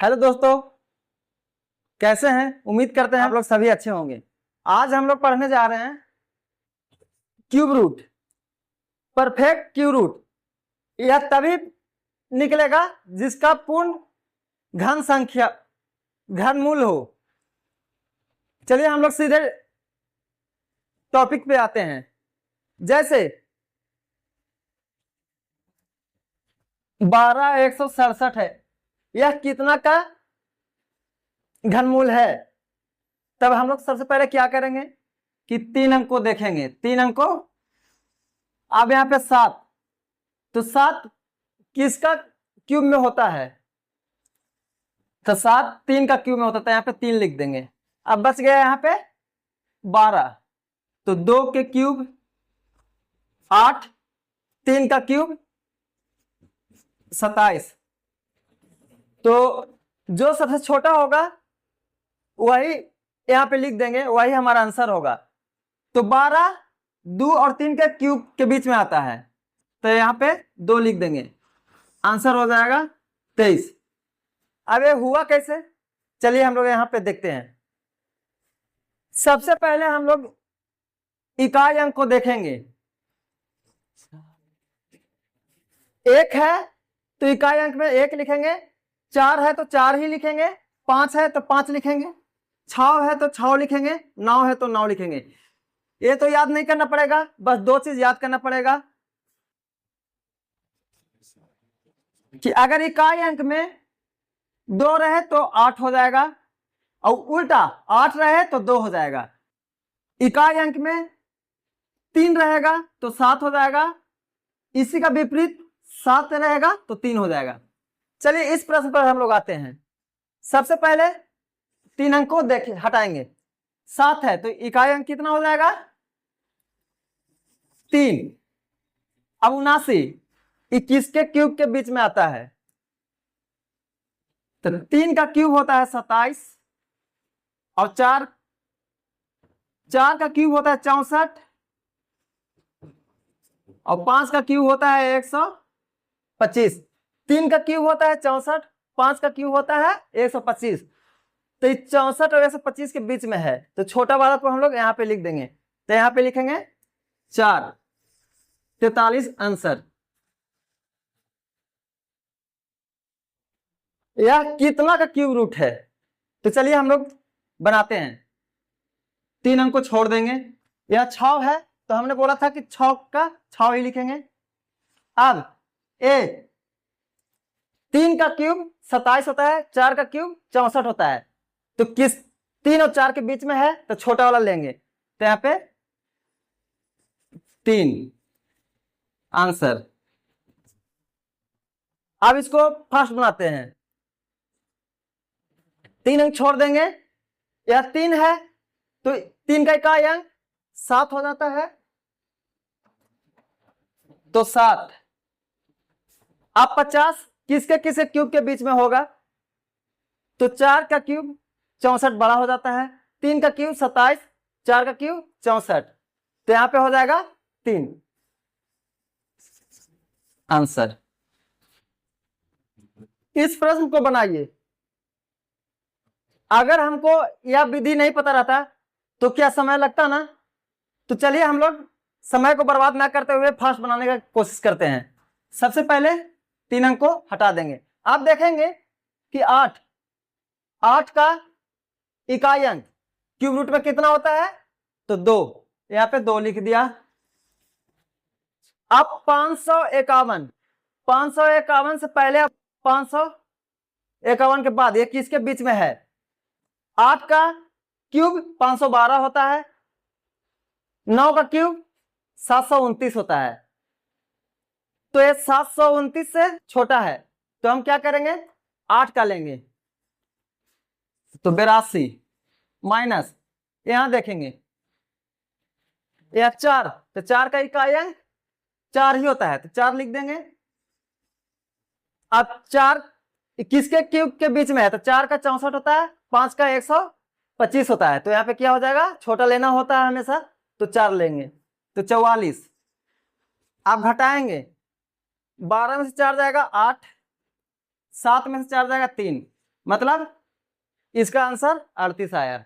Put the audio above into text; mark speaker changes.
Speaker 1: Hello दोस्तों, कैसे हैं? उम्मीद करते हैं आप लोग सभी अच्छे होंगे। आज हम लोग पढ़ने जा रहे हैं cube root, perfect cube root. यह तभी निकलेगा जिसका पूर्ण घन संख्या घनमूल हो। चलिए हम लोग सीधे टॉपिक पे आते हैं। जैसे 12,167 है, यह कितना का घनमूल है? तब हम लोग सबसे पहले क्या करेंगे कि 3 अंक को देखेंगे। 3 अंक को, अब यहाँ पे 7, तो 7 किसका क्यूब में होता है? तो 7 3 का क्यूब में होता है, यहाँ पे 3 लिख देंगे। अब बच गया यहाँ पे 12, तो 2 के क्यूब 8, 3 का क्यूब 27। तो जो सबसे छोटा होगा वही यहाँ पे लिख देंगे, वही हमारा आंसर होगा। तो 12 2 और 3 के क्यूब के बीच में आता है, तो यहाँ पे 2 लिख देंगे, आंसर हो जाएगा 23। अब ये हुआ कैसे? चलिए हम लोग यहाँ पे देखते हैं। सबसे पहले हम लोग इकाई अंक को देखेंगे। 1 है तो इकाई अंक में 1 लिखेंगे, 4 है तो 4 ही लिखेंगे, 5 है तो 5 लिखेंगे, 6 है तो 6 लिखेंगे, 9 है तो 9 लिखेंगे। ये तो याद नहीं करना पड़ेगा, बस 2 चीज याद करना पड़ेगा कि अगर इकाई अंक में 2 रहे तो 8 हो जाएगा, और उल्टा 8 रहे तो 2 हो जाएगा। इकाई अंक में 3 रहेगा तो 7 हो जाएगा, इसी का विपरीत 7 रहेगा तो 3 हो जाएगा। चलिए इस प्रश्न पर हम लोग आते हैं। सबसे पहले 3 अंक को देखें, हटाएंगे। 7 है तो इकाई अंक कितना हो जाएगा? 3। अब 79 21 के क्यूब के बीच में आता है, तो 3 का क्यूब होता है 27, और 4 का क्यूब होता है 64, और 5 का क्यूब होता है 125। 3 का क्यूब होता है 64, 5 का क्यूब होता है 125। तो 64 और 125 के बीच में है, तो छोटा वाला को हम लोग यहाँ पे लिख देंगे। तो यहाँ पे लिखेंगे 4, 43 आंसर। यह कितना का क्यूब रूट है? तो चलिए हम लोग बनाते हैं। 3 अंक को छोड़ देंगे। यह 6 है तो हमने बोला था कि 6 का 6 ही लिखेंगे। अब 3 का क्यूब 27 होता है, 4 का क्यूब 64 होता है, तो किस 3 और 4 के बीच में है तो छोटा वाला लेंगे। तो यहाँ पे 3 आंसर। अब इसको फास्ट बनाते हैं। 3 अंक छोड़ देंगे। यह 3 है तो 3 का इकाई अंक 7 हो जाता है, तो 7। अब 50 किसके किसके क्यूब के बीच में होगा? तो 4 का क्यूब 64 बड़ा हो जाता है, 3 का क्यूब 27, 4 का क्यूब 64, तो यहां पे हो जाएगा 3 आंसर। इस प्रश्न को बनाइए। अगर हमको यह विधि नहीं पता रहता तो क्या समय लगता ना? तो चलिए हम लोग समय को बर्बाद ना करते हुए फास्ट बनाने का कोशिश करते हैं। सबसे पहले 3 अंक को हटा देंगे। आप देखेंगे कि 8 का इकाई अंक क्यूब रूट में कितना होता है? तो 2, यहाँ पे 2 लिख दिया। अब 551 से पहले, 551 के बाद ये किसके बीच में है? 8 का क्यूब 512 होता है, 9 का क्यूब 729 होता है, तो ये 729 से छोटा है, तो हम क्या करेंगे? 8 का लेंगे, तो 82 माइनस, यहां देखेंगे यह 4, तो 4 का इकाई अंक 4 ही होता है, तो 4 लिख देंगे। अब 4 किसके क्यूब के बीच में है? तो 4 का 64 होता है, 5 का 125 होता है, तो यहाँ पे क्या हो जाएगा? छोटा लेना होता है हमेशा, तो 4 लेंगे, तो 44। आप घटाएंगे, 12 में से 4 जाएगा 8, 7 में से 4 जाएगा 3, मतलब इसका आंसर 38 आया।